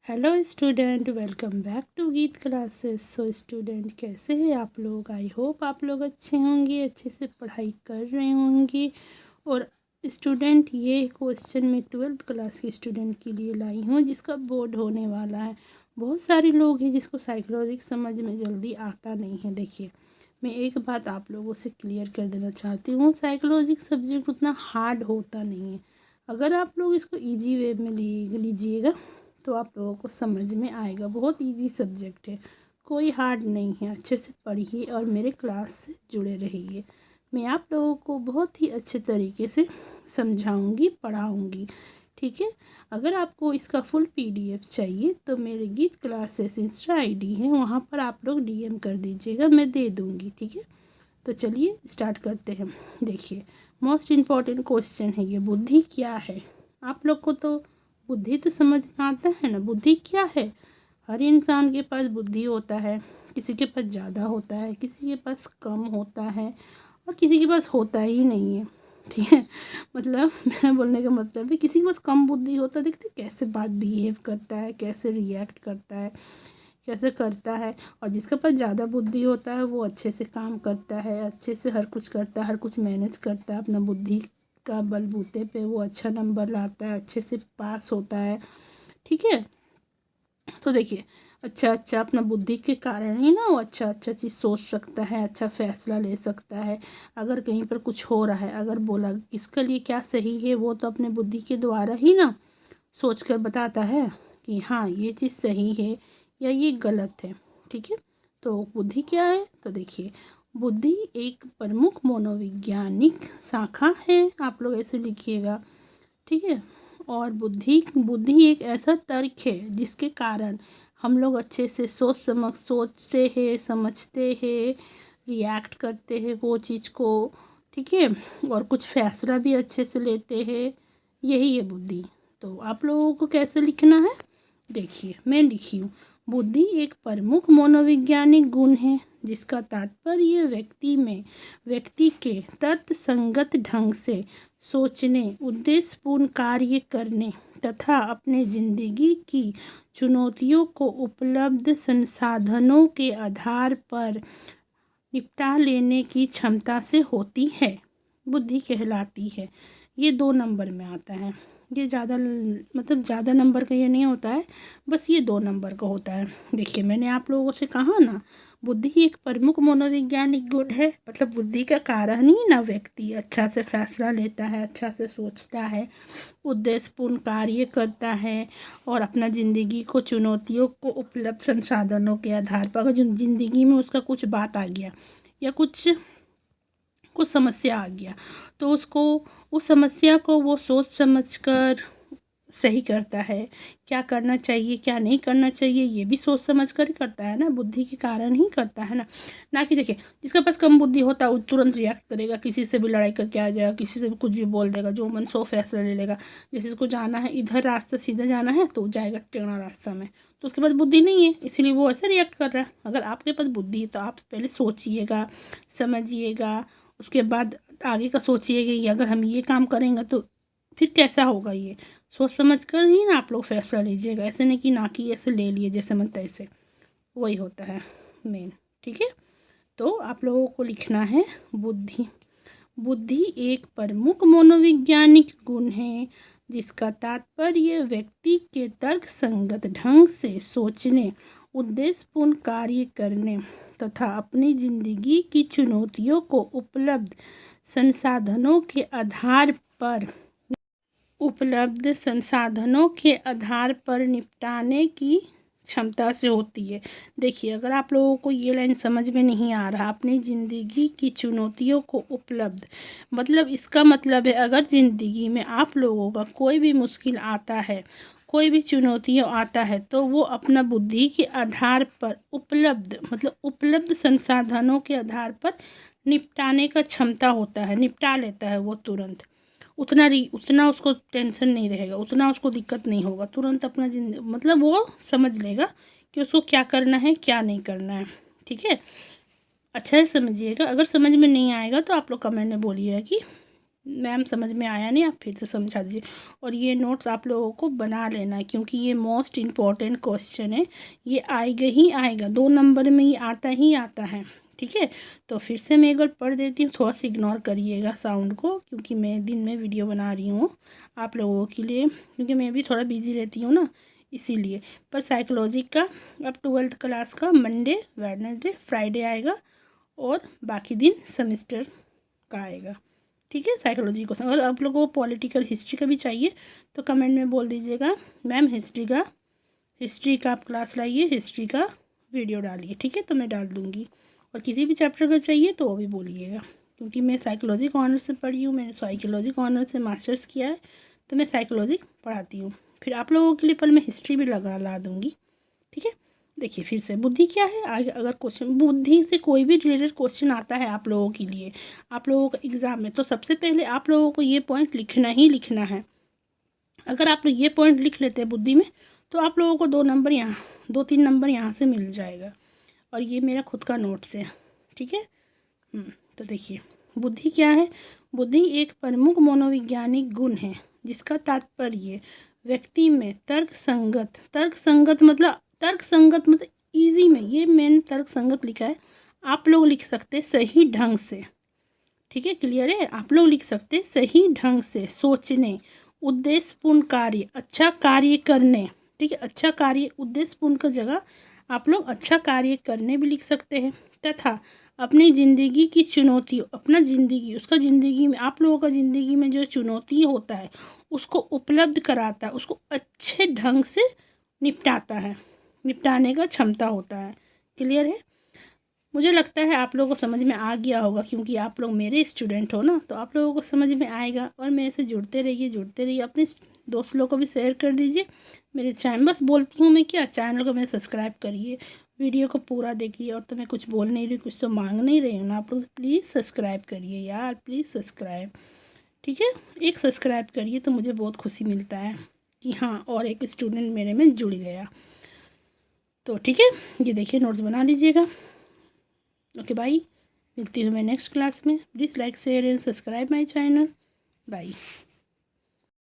Hello student, welcome back to Geet classes. So student, कैसे हैं आप लोग? आई होप आप लोग अच्छे होंगे, अच्छे से पढ़ाई कर रहे होंगे। और स्टूडेंट, ये क्वेश्चन मैं 12th क्लास के स्टूडेंट के लिए लाई हूँ जिसका बोर्ड होने वाला है। बहुत सारे लोग हैं जिसको साइकोलॉजी समझ में जल्दी आता नहीं है। देखिए, मैं एक बात आप लोगों से क्लियर कर देना चाहती हूँ, साइकोलॉजी सब्जेक्ट उतना हार्ड होता नहीं है। अगर आप लोग इसको ईजी वे में लीजिएगा तो आप लोगों को समझ में आएगा। बहुत इजी सब्जेक्ट है, कोई हार्ड नहीं है। अच्छे से पढ़िए और मेरे क्लास से जुड़े रहिए। मैं आप लोगों को बहुत ही अच्छे तरीके से समझाऊंगी, पढ़ाऊंगी, ठीक है। अगर आपको इसका फुल PDF चाहिए तो मेरे गीत क्लासेस इंस्टा ID है, वहाँ पर आप लोग DM कर दीजिएगा, मैं दे दूँगी, ठीक है। तो चलिए स्टार्ट करते हैं। देखिए, मोस्ट इम्पॉर्टेंट क्वेश्चन है ये, बुद्धि क्या है? आप लोग को तो बुद्धि तो समझ में आता है ना, बुद्धि क्या है? हर इंसान के पास बुद्धि होता है, किसी के पास ज़्यादा होता है, किसी के पास कम होता है और किसी के पास होता ही नहीं है, ठीक है। मतलब मेरा बोलने का मतलब है, किसी के पास कम बुद्धि होता है, देखते कैसे बात बिहेव करता है, कैसे रिएक्ट करता है, कैसे करता है। और जिसके पास ज़्यादा बुद्धि होता है वो अच्छे से काम करता है, अच्छे से हर कुछ करता है, हर कुछ मैनेज करता है अपना बुद्धि का बलबूते पे। वो अच्छा नंबर लाता है, अच्छे से पास होता है, ठीक है। तो देखिए, अच्छा अपना बुद्धि के कारण ही ना वो अच्छा चीज़ सोच सकता है, अच्छा फैसला ले सकता है। अगर कहीं पर कुछ हो रहा है, अगर बोला किसके लिए क्या सही है, वो तो अपने बुद्धि के द्वारा ही ना सोच कर बताता है कि हाँ ये चीज़ सही है या ये गलत है, ठीक है। तो बुद्धि क्या है? तो देखिए, बुद्धि एक प्रमुख मनोवैज्ञानिक शाखा है, आप लोग ऐसे लिखिएगा, ठीक है। और बुद्धि बुद्धि एक ऐसा तर्क है जिसके कारण हम लोग अच्छे से सोचते हैं, समझते हैं, रिएक्ट करते हैं वो चीज़ को, ठीक है। और कुछ फैसला भी अच्छे से लेते हैं, यही है बुद्धि। तो आप लोगों को कैसे लिखना है? देखिए, मैं लिखी हूँ, बुद्धि एक प्रमुख मनोवैज्ञानिक गुण है जिसका तात्पर्य व्यक्ति के तर्कसंगत ढंग से सोचने, उद्देश्यपूर्ण कार्य करने तथा अपने जिंदगी की चुनौतियों को उपलब्ध संसाधनों के आधार पर निपटा लेने की क्षमता से होती है, बुद्धि कहलाती है। ये 2 नंबर में आता है। ये ज़्यादा मतलब ज़्यादा नंबर का ये नहीं होता है, बस ये 2 नंबर का होता है। देखिए, मैंने आप लोगों से कहा ना, बुद्धि एक प्रमुख मनोवैज्ञानिक गुण है, मतलब बुद्धि का कारण ही ना व्यक्ति अच्छा से फैसला लेता है, अच्छा से सोचता है, उद्देश्यपूर्ण कार्य करता है और अपना ज़िंदगी को चुनौतियों को उपलब्ध संसाधनों के आधार पर, अगर ज़िंदगी में उसका कुछ बात आ गया या कुछ समस्या आ गया तो उसको, उस समस्या को वो सोच समझ कर सही करता है। क्या करना चाहिए, क्या नहीं करना चाहिए, ये भी सोच समझ कर ही करता है ना, बुद्धि के कारण ही करता है ना। ना कि देखिए, जिसके पास कम बुद्धि होता है वो तुरंत रिएक्ट करेगा, किसी से भी लड़ाई करके आ जाएगा, किसी से भी कुछ भी बोल देगा, जो मन सो फैसला ले लेगा। जैसे उसको जाना है इधर रास्ता सीधा जाना है तो जाएगा टेढ़ा रास्ता में, तो उसके पास बुद्धि नहीं है, इसलिए वो ऐसे रिएक्ट कर रहा है। अगर आपके पास बुद्धि है तो आप पहले सोचिएगा, समझिएगा, उसके बाद आगे का सोचिएगा कि अगर हम ये काम करेंगे तो फिर कैसा होगा। ये सोच समझ कर ही ना आप लोग फैसला लीजिएगा, ऐसे नहीं कि ना कि ऐसे ले लिए जैसे मन तैसे, वही होता है मेन, ठीक है। तो आप लोगों को लिखना है बुद्धि। बुद्धि एक प्रमुख मनोवैज्ञानिक गुण है जिसका तात्पर्य व्यक्ति के तर्कसंगत ढंग से सोचने, उद्देश्यपूर्ण कार्य करने तथा अपनी जिंदगी की चुनौतियों को उपलब्ध संसाधनों के आधार पर निपटाने की क्षमता से होती है। देखिए, अगर आप लोगों को ये लाइन समझ में नहीं आ रहा, अपनी ज़िंदगी की चुनौतियों को उपलब्ध, मतलब इसका मतलब है अगर ज़िंदगी में आप लोगों का कोई भी मुश्किल आता है, कोई भी चुनौतियाँ आता है, तो वो अपना बुद्धि के आधार पर उपलब्ध संसाधनों के आधार पर निपटाने का क्षमता होता है, निपटा लेता है वो तुरंत। उतना उसको टेंशन नहीं रहेगा, उतना उसको दिक्कत नहीं होगा, तुरंत अपना मतलब वो समझ लेगा कि उसको क्या करना है, क्या नहीं करना है, ठीक है। अच्छा से समझिएगा, अगर समझ में नहीं आएगा तो आप लोग कमेंट में बोलिएगा कि मैम समझ में आया नहीं, आप फिर से समझा दीजिए। और ये नोट्स आप लोगों को बना लेना है, क्योंकि ये मोस्ट इम्पॉर्टेंट क्वेश्चन है, ये आएगा ही आएगा, 2 नंबर में ही आता है। ठीक है, तो फिर से मैं एक बार पढ़ देती हूँ, थोड़ा सा इग्नोर करिएगा साउंड को, क्योंकि मैं दिन में वीडियो बना रही हूँ आप लोगों के लिए, क्योंकि मैं भी थोड़ा बिजी रहती हूँ ना, इसीलिए। पर साइकोलॉजी का अब 12th क्लास का मंडे, वेडनेसडे, फ्राइडे आएगा, और बाकी दिन सेमेस्टर का आएगा। ठीक है, साइकोलॉजी क्वेश्चन। अगर आप लोगों को पॉलिटिकल हिस्ट्री का भी चाहिए तो कमेंट में बोल दीजिएगा, मैम हिस्ट्री का आप क्लास लाइए, हिस्ट्री का वीडियो डालिए। ठीक है, तो मैं डाल दूँगी। और किसी भी चैप्टर का चाहिए तो वो भी बोलिएगा, क्योंकि मैं साइकोलॉजी को ऑनर्स से पढ़ी हूँ, मैंने साइकोलॉजी को ऑनर्स से मास्टर्स किया है, तो मैं साइकोलॉजी पढ़ाती हूँ। फिर आप लोगों के लिए पर मैं हिस्ट्री भी ला दूँगी। ठीक है, देखिए फिर से बुद्धि क्या है। आगे अगर क्वेश्चन बुद्धि से कोई भी रिलेटेड क्वेश्चन आता है आप लोगों के लिए, आप लोगों का एग्ज़ाम में, तो सबसे पहले आप लोगों को ये पॉइंट लिखना ही लिखना है। अगर आप लोग ये पॉइंट लिख लेते हैं बुद्धि में, तो आप लोगों को 2 नंबर यहाँ, 2-3 नंबर यहाँ से मिल जाएगा। और ये मेरा खुद का नोट्स है। ठीक है, तो देखिए बुद्धि क्या है। बुद्धि एक प्रमुख मनोवैज्ञानिक गुण है जिसका तात्पर्य व्यक्ति में तर्क संगत मतलब इजी में, ये मैंने तर्क संगत लिखा है, आप लोग लिख सकते सही ढंग से। ठीक है, क्लियर है, आप लोग लिख सकते सही ढंग से सोचने, उद्देश्यपूर्ण कार्य, अच्छा कार्य करने। ठीक है, अच्छा कार्य, उद्देश्यपूर्ण का जगह आप लोग अच्छा कार्य करने भी लिख सकते हैं। तथा अपनी ज़िंदगी की चुनौती, अपना ज़िंदगी, उसका ज़िंदगी में, आप लोगों का ज़िंदगी में जो चुनौती होता है उसको उपलब्ध कराता है, उसको अच्छे ढंग से निपटाता है, निपटाने का क्षमता होता है। क्लियर है, मुझे लगता है आप लोगों को समझ में आ गया होगा, क्योंकि आप लोग मेरे स्टूडेंट हो ना, तो आप लोगों को समझ में आएगा। और मेरे से जुड़ते रहिए, अपने दोस्त लोगों को भी शेयर कर दीजिए। मेरे चैनल, बस बोलती हूँ मैं क्या, चैनल को मेरे सब्सक्राइब करिए, वीडियो को पूरा देखिए। और तो मैं कुछ बोल नहीं रही, कुछ तो मांग नहीं रही हूँ ना, आप लोग प्लीज़ सब्सक्राइब करिए यार, प्लीज़ सब्सक्राइब। ठीक है, एक सब्सक्राइब करिए तो मुझे बहुत खुशी मिलता है कि हाँ, और एक स्टूडेंट मेरे में जुड़ गया। तो ठीक है, ये देखिए नोट्स बना लीजिएगा। ओके बाय, मिलती हूँ मैं नेक्स्ट क्लास में। Please like share and subscribe my channel. Bye.